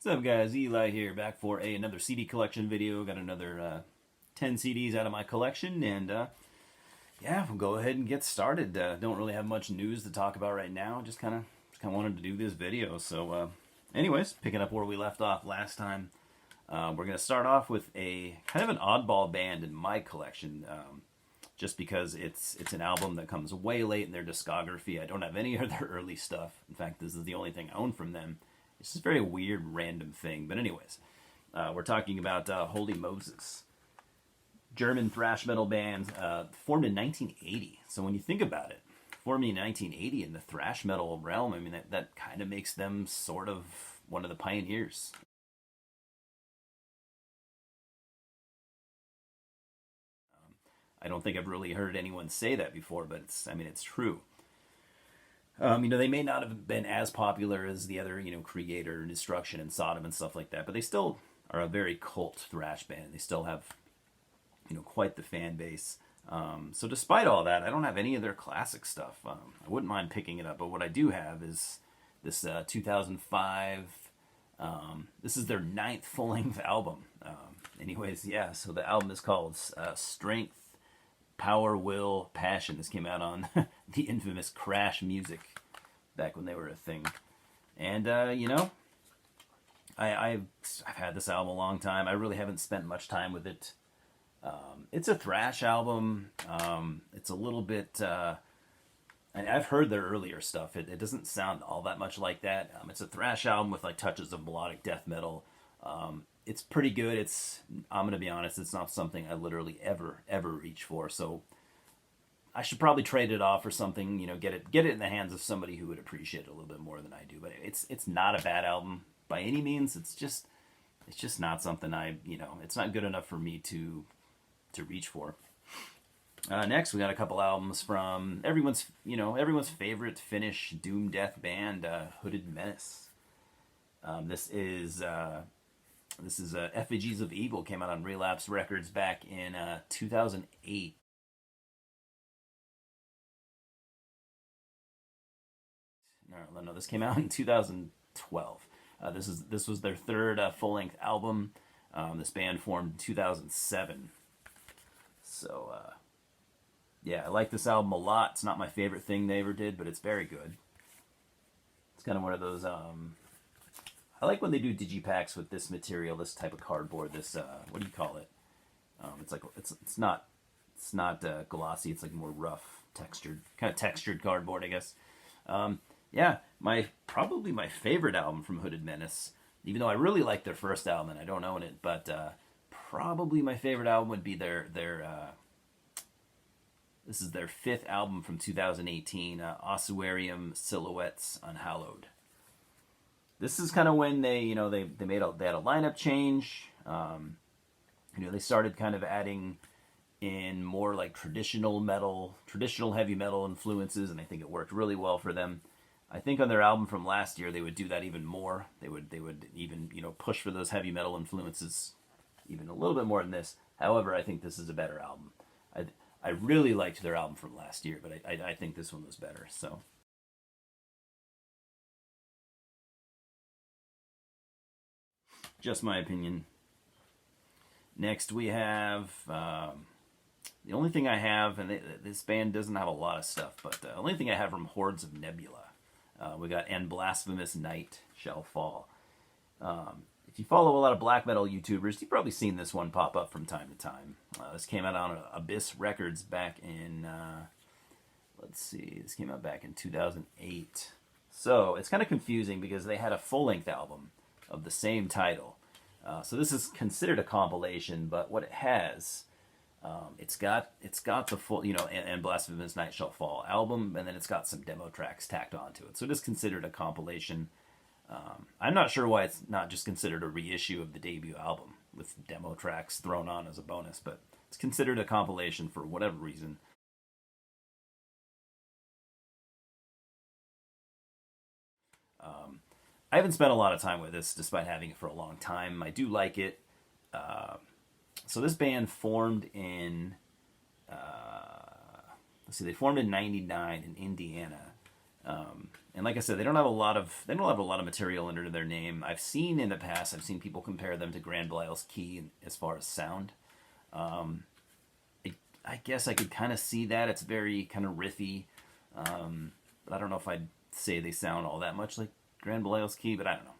What's up, guys? Eli here, back for another CD collection video. Got another 10 CDs out of my collection, and yeah, we'll go ahead and get started. Don't really have much news to talk about right now. Just kind of wanted to do this video. So, anyways, picking up where we left off last time, we're gonna start off with a kind of an oddball band in my collection. Just because it's an album that comes way late in their discography. I don't have any of their early stuff. In fact, this is the only thing I own from them. It's just a very weird, random thing. But anyways, we're talking about Holy Moses. German thrash metal band, formed in 1980. So when you think about it, formed in 1980 in the thrash metal realm, I mean, that kind of makes them sort of one of the pioneers. I don't think I've really heard anyone say that before, but it's true. They may not have been as popular as the other, Creator, Destruction, and Sodom and stuff like that, but they still are a very cult thrash band. They still have, quite the fan base. So despite all that, I don't have any of their classic stuff. I wouldn't mind picking it up, but what I do have is this 2005. This is their 9th full-length album. Anyways, yeah, so the album is called Strength, Power, Will, Passion. This came out on the infamous Crash Music back when they were a thing. And, I've had this album a long time. I really haven't spent much time with it. It's a thrash album. It's a little bit... I've heard their earlier stuff. It doesn't sound all that much like that. It's a thrash album with like touches of melodic death metal. It's pretty good. I'm gonna be honest, it's not something I literally ever reach for. So I should probably trade it off or something. Get it in the hands of somebody who would appreciate it a little bit more than I do. But it's not a bad album by any means. It's just not something it's not good enough for me to reach for. Next, we got a couple albums from everyone's favorite Finnish doom death band, Hooded Menace. This is Effigies of Evil, came out on Relapse Records back in 2008. No, this came out in 2012. This was their third full-length album. This band formed in 2007. So, yeah, I like this album a lot. It's not my favorite thing they ever did, but it's very good. It's kind of one of those... I like when they do digipacks with this material, this type of cardboard. This what do you call it? It's not glossy. It's like more rough, kind of textured cardboard, I guess. Yeah, probably my favorite album from Hooded Menace. Even though I really like their first album and I don't own it, but probably my favorite album would be their this is their 5th album from 2018, Ossuarium Silhouettes Unhallowed. This is kind of when they had a lineup change. They started kind of adding in more like traditional heavy metal influences, and I think it worked really well for them. I think on their album from last year, they would do that even more. They would even push for those heavy metal influences even a little bit more than this. However, I think this is a better album. I really liked their album from last year, but I think this one was better. So. Just my opinion. Next we have the only thing I have, and this band doesn't have a lot of stuff, but the only thing I have from Hordes of Nebula. We got And Blasphemous Night Shall Fall. If you follow a lot of black metal YouTubers, you've probably seen this one pop up from time to time. This came out on Abyss Records back in, this came out back in 2008. So it's kind of confusing because they had a full-length album of the same title. So this is considered a compilation, but what it has, it's got the full, and Blasphemous Night Shall Fall album, and then it's got some demo tracks tacked onto it. So it is considered a compilation. I'm not sure why it's not just considered a reissue of the debut album with demo tracks thrown on as a bonus, but it's considered a compilation for whatever reason. I haven't spent a lot of time with this, despite having it for a long time. I do like it. So this band formed in, they formed in '99 in Indiana. And like I said, they don't have a lot of material under their name. I've seen in the past, I've seen people compare them to Grand Belial's Key as far as sound. I guess I could kind of see that. It's very kind of riffy, but I don't know if I'd say they sound all that much like Grand Belial's Key. But I don't know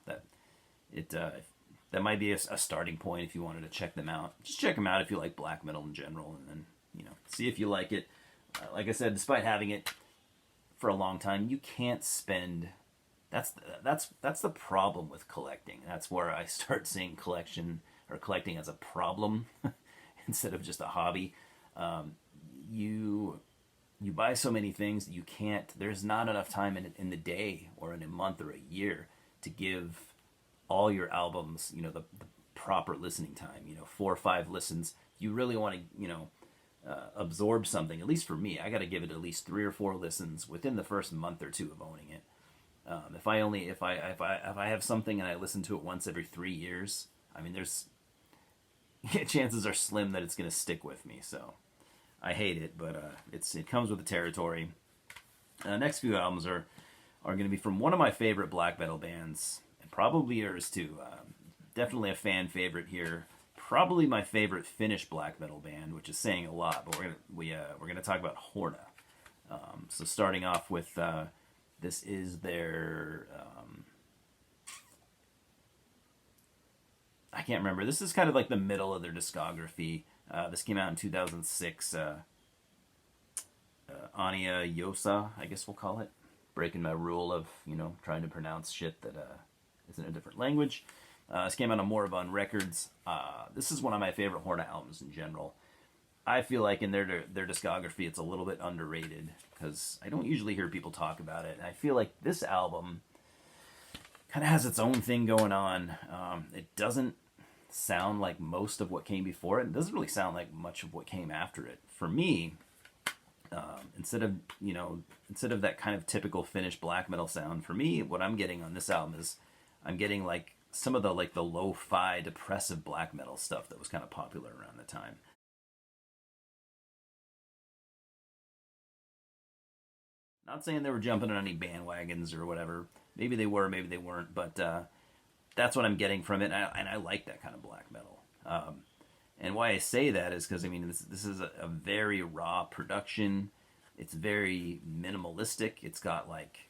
that might be a starting point if you wanted to check them out. Just check them out if you like black metal in general, and then see if you like it. Like I said, despite having it for a long time, you can't spend. That's the problem with collecting. That's where I start seeing collecting as a problem instead of just a hobby. You buy so many things that you can't. There's not enough time in the day or in a month or a year to give all your albums the proper listening time. 4 or 5 listens. You really want to absorb something. At least for me, I got to give it at least 3 or 4 listens within the first month or 2 of owning it. If I have something and I listen to it once every 3 years, I mean, there's chances are slim that it's going to stick with me. So I hate it, but it comes with the territory. Next few albums are going to be from one of my favorite black metal bands, and probably yours too. Definitely a fan favorite here. Probably my favorite Finnish black metal band, which is saying a lot. But we're gonna talk about Horna. So starting off with this is their I can't remember. This is kind of like the middle of their discography. This came out in 2006. Anya Yosa, I guess we'll call it. Breaking my rule of trying to pronounce shit that is in a different language. This came out on Moribund Records. This is one of my favorite Horna albums in general. I feel like in their discography, it's a little bit underrated because I don't usually hear people talk about it. And I feel like this album kind of has its own thing going on. It doesn't sound like most of what came before it. It doesn't really sound like much of what came after it. For me, instead of that kind of typical Finnish black metal sound, for me, what I'm getting on this album is I'm getting like some of the lo-fi depressive black metal stuff that was kind of popular around the time. Not saying they were jumping on any bandwagons or whatever. Maybe they were, maybe they weren't, but that's what I'm getting from it, and I like that kind of black metal. And why I say that is because, I mean, this is a very raw production. It's very minimalistic. It's got, like,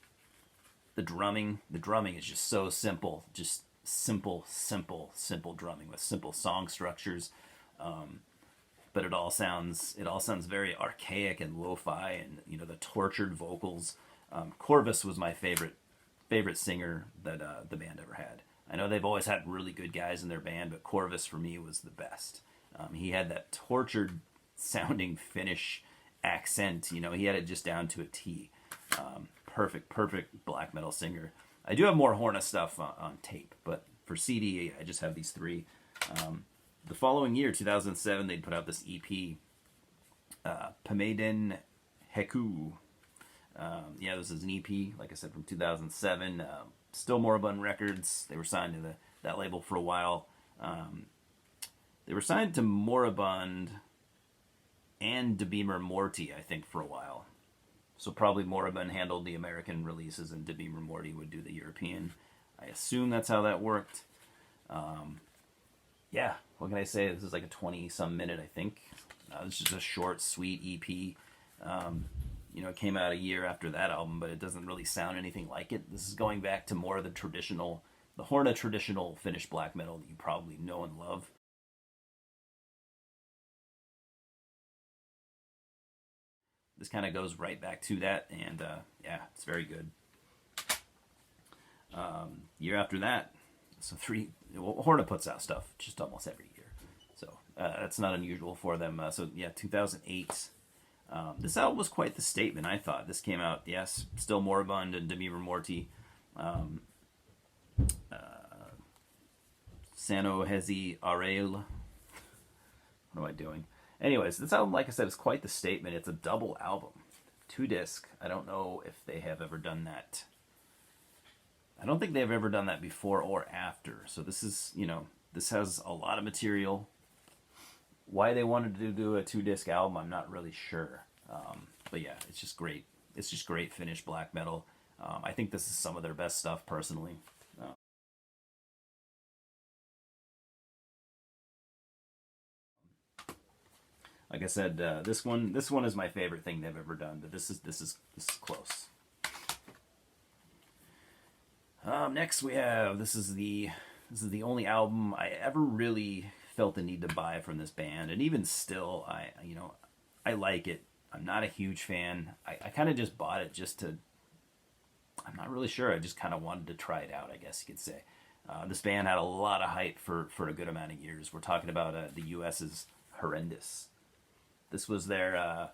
the drumming. The drumming is just so simple. Just simple drumming with simple song structures. But it all sounds very archaic and lo-fi, and the tortured vocals. Corvus was my favorite singer that the band ever had. I know they've always had really good guys in their band, but Corvus for me was the best. He had that tortured sounding Finnish accent. He had it just down to a T. Perfect black metal singer. I do have more Horna stuff on tape, but for CD, I just have these 3. The following year, 2007, they'd put out this EP, Pameden Heku. This is an EP, like I said, from 2007. Still Moribund Records. They were signed to that label for a while. They were signed to Moribund and De Beamer Morty, I think, for a while. So probably Moribund handled the American releases and De Beamer Morty would do the European. I assume that's how that worked. What can I say? This is like a 20-some minute, I think. This is just a short, sweet EP. It came out a year after that album, but it doesn't really sound anything like it. This is going back to more of the Horna traditional Finnish black metal that you probably know and love. This kind of goes right back to that, and it's very good. Year after that, Horna puts out stuff just almost every year, so that's not unusual for them. 2008. This album was quite the statement, I thought. This came out, yes, still Moribund and De Beamer Morty. Sano Hezi Arel. What am I doing? Anyways, this album, like I said, is quite the statement. It's a double album. 2-disc. I don't know if they have ever done that. I don't think they've ever done that before or after. So this is, this has a lot of material. Why they wanted to do a 2-disc album, I'm not really sure. But yeah, it's just great. It's just great Finnish black metal. I think this is some of their best stuff, personally. Like I said, this one is my favorite thing they've ever done, but this is close. Next we have this is the only album I ever really felt the need to buy from this band, and even still, I like it. I'm not a huge fan. I kind of just bought it just to. I'm not really sure. I just kind of wanted to try it out, I guess you could say. This band had a lot of hype for a good amount of years. We're talking about the U.S.'s Horrendous. This was their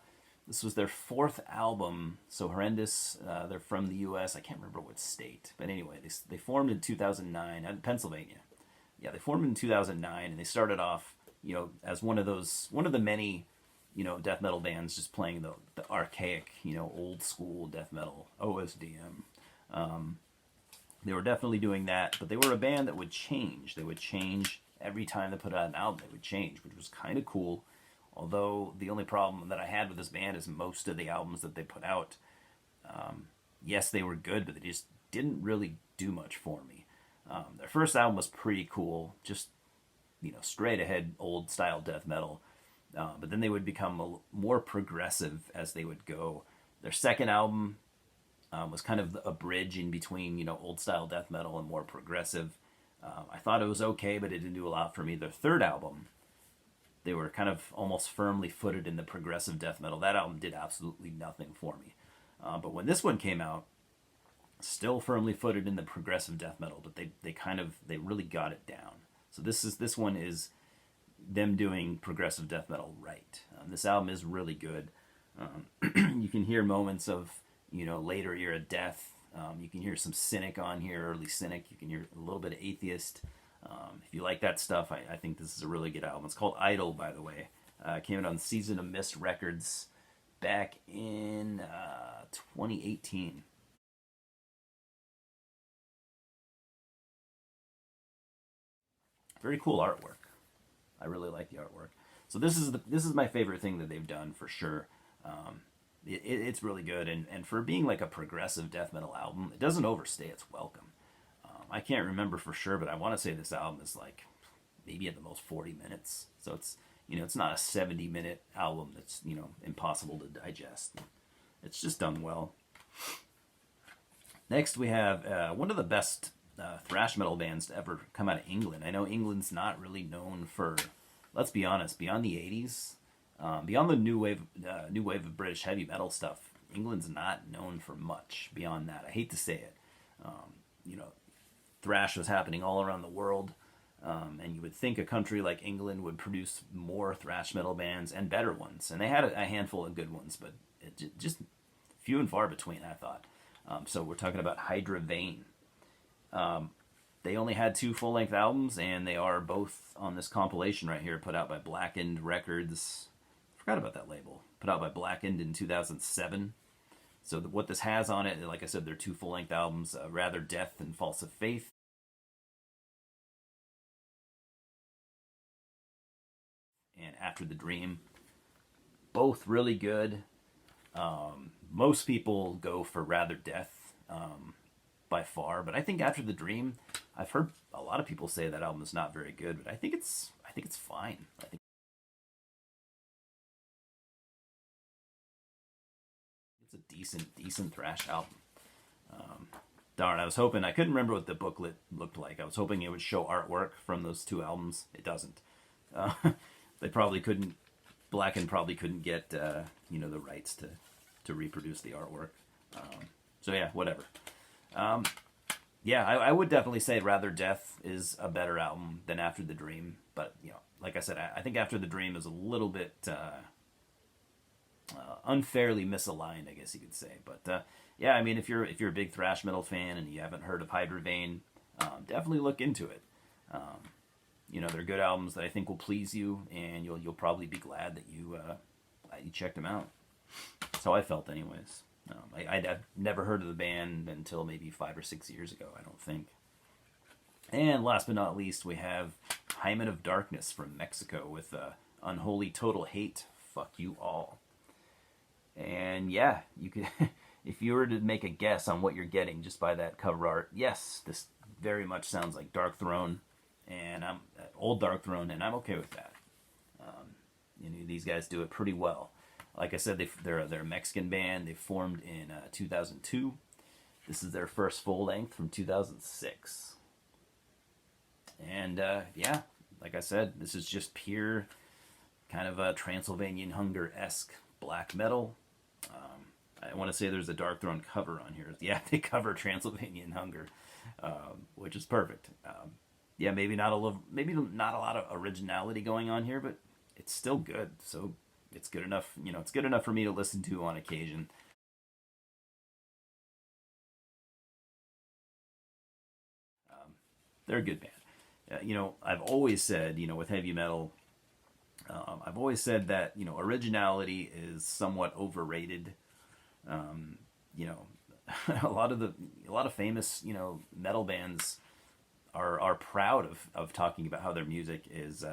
fourth album. So Horrendous, they're from the U.S. I can't remember what state, but anyway, they formed in 2009 in Pennsylvania. Yeah, they formed in 2009, and they started off, as one of the many, death metal bands just playing the archaic, old school death metal OSDM. They were definitely doing that, but they were a band that would change. They would change every time they put out an album. They would change, which was kind of cool. Although the only problem that I had with this band is most of the albums that they put out, yes, they were good, but they just didn't really do much for me. Their first album was pretty cool, just straight ahead old style death metal. But then they would become more progressive as they would go. Their second album was kind of a bridge in between old style death metal and more progressive. I thought it was okay, but it didn't do a lot for me. Their third album, they were kind of almost firmly footed in the progressive death metal. That album did absolutely nothing for me. But when this one came out, still firmly footed in the progressive death metal, but they really got it down. So this one is them doing progressive death metal right. This album is really good. You can hear moments of later era Death. You can hear some Cynic on here, early Cynic. You can hear a little bit of Atheist. If you like that stuff, I think this is a really good album. It's called Idol, by the way. It came out on Season of Mist Records back in 2018. Very cool artwork. I really like the artwork. So this is my favorite thing that they've done for sure. It's really good, and for being like a progressive death metal album, it doesn't overstay its welcome. I can't remember for sure, but I want to say this album is like maybe at the most 40 minutes. So it's not a 70-minute album that's impossible to digest. It's just done well. Next we have one of the best thrash metal bands to ever come out of England. I know England's not really known for, let's be honest, beyond the 80s, beyond the new wave of British heavy metal stuff, England's not known for much beyond that. I hate to say it. Thrash was happening all around the world, and you would think a country like England would produce more thrash metal bands and better ones, and they had a handful of good ones, but just few and far between, I thought. So we're talking about Hydra Vein. They only had 2 full-length albums, and they are both on this compilation right here, put out by Blackened Records. Forgot about that label. Put out by Blackened in 2007. So what this has on it, like I said, they're 2 full-length albums, Rather Death and False of Faith. And After the Dream. Both really good. Most people go for Rather Death by far, but I think After the Dream, I've heard a lot of people say that album is not very good, but I think it's fine. I think it's a decent thrash album. Darn, I couldn't remember what the booklet looked like. I was hoping it would show artwork from those 2 albums. It doesn't. They probably couldn't, Blacken probably couldn't get, the rights to reproduce the artwork. So yeah, whatever. I would definitely say Rather Death is a better album than After the Dream. But, like I said, I think After the Dream is a little bit unfairly misaligned, I guess you could say. But, I mean, if you're a big thrash metal fan and you haven't heard of Hydra Vein, definitely look into it. They're good albums that I think will please you, and you'll probably be glad that you checked them out. That's how I felt, anyways. I'd never heard of the band until maybe 5 or 6 years ago, I don't think. And last but not least, we have Hymen of Darkness from Mexico with Unholy Total Hate, Fuck You All. And yeah, you could if you were to make a guess on what you're getting just by that cover art, yes, this very much sounds like Darkthrone, and I'm old Darkthrone, and I'm okay with that. These guys do it pretty well. Like I said, they're a Mexican band. They formed in 2002. This is their first full length from 2006. And yeah, like I said, this is just pure kind of a Transylvanian Hunger-esque black metal. I want to say there's a Darkthrone cover on here. Yeah, they cover Transylvanian Hunger, which is perfect. Yeah, maybe not a lot of originality going on here, but it's still good. So it's good enough. It's good enough for me to listen to on occasion. They're a good band. I've always said, with heavy metal, I've always said that originality is somewhat overrated. A lot of famous metal bands are proud of talking about how their music is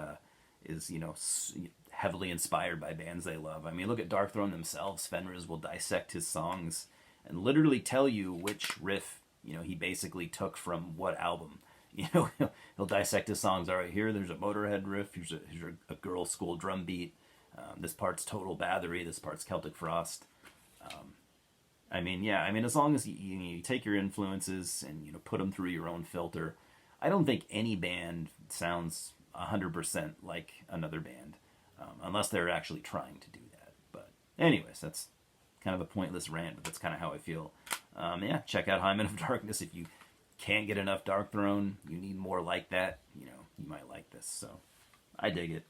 heavily inspired by bands they love. I mean, look at Darkthrone themselves. Fenriz will dissect his songs and literally tell you which riff he basically took from what album. He'll dissect his songs. All right, there's a Motorhead riff. Here's a girl school drum beat. This part's Total Battery. This part's Celtic Frost. As long as you take your influences and put them through your own filter, I don't think any band sounds 100% like another band, unless they're actually trying to do that. But anyways, that's kind of a pointless rant, but that's kind of how I feel. Check out Hymen of Darkness if you can't get enough Darkthrone. You need more like that. You might like this. So I dig it.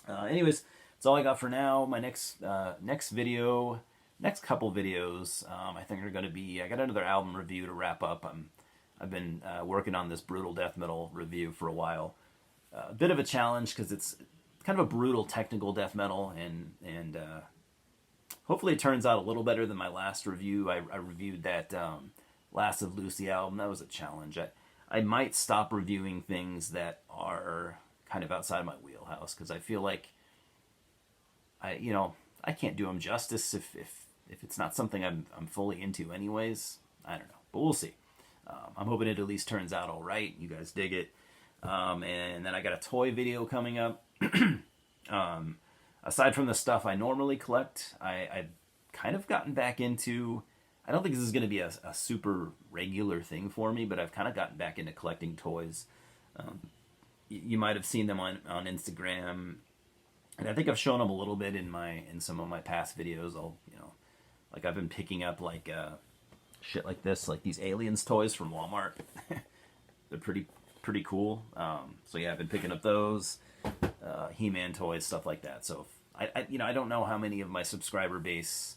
Anyways, that's all I got for now. My next couple videos, I think are going to be. I got another album review to wrap up. I've been working on this brutal death metal review for a while. A bit of a challenge because it's kind of a brutal technical death metal, and hopefully it turns out a little better than my last review. I reviewed that Last of Lucy album. That was a challenge. I might stop reviewing things that are kind of outside my wheelhouse because I feel like I can't do them justice if it's not something I'm fully into anyways. I don't know, but we'll see. I'm hoping it at least turns out all right. You guys dig it. And then I got a toy video coming up. Aside from the stuff I normally collect, I've kind of gotten back into. I don't think this is going to be a super regular thing for me, but I've kind of gotten back into collecting toys. You might have seen them on Instagram, and I think I've shown them a little bit in some of my past videos. I've been picking up shit like this, like these Aliens toys from Walmart. They're pretty cool. So yeah, I've been picking up those He-Man toys, stuff like that. So I don't know how many of my subscriber base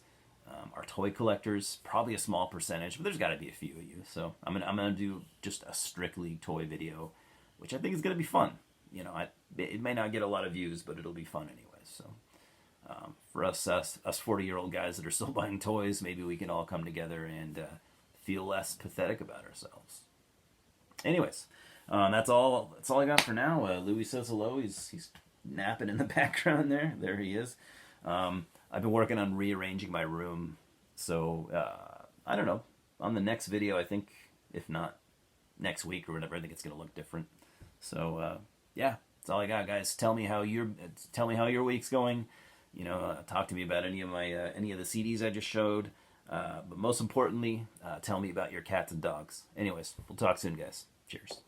are toy collectors. Probably a small percentage, but there's got to be a few of you. So I'm gonna do just a strictly toy video, which I think is gonna be fun. It may not get a lot of views, but it'll be fun anyway. So for us 40-year-old guys that are still buying toys, maybe we can all come together and feel less pathetic about ourselves. Anyways, that's all I got for now. Louis says hello. He's napping in the background there. There he is. I've been working on rearranging my room, so I don't know. On the next video, I think, if not next week or whatever, I think it's gonna look different. So yeah, that's all I got, guys. Tell me how your week's going. Talk to me about any of the CDs I just showed. But most importantly, tell me about your cats and dogs. Anyways, we'll talk soon, guys. Cheers.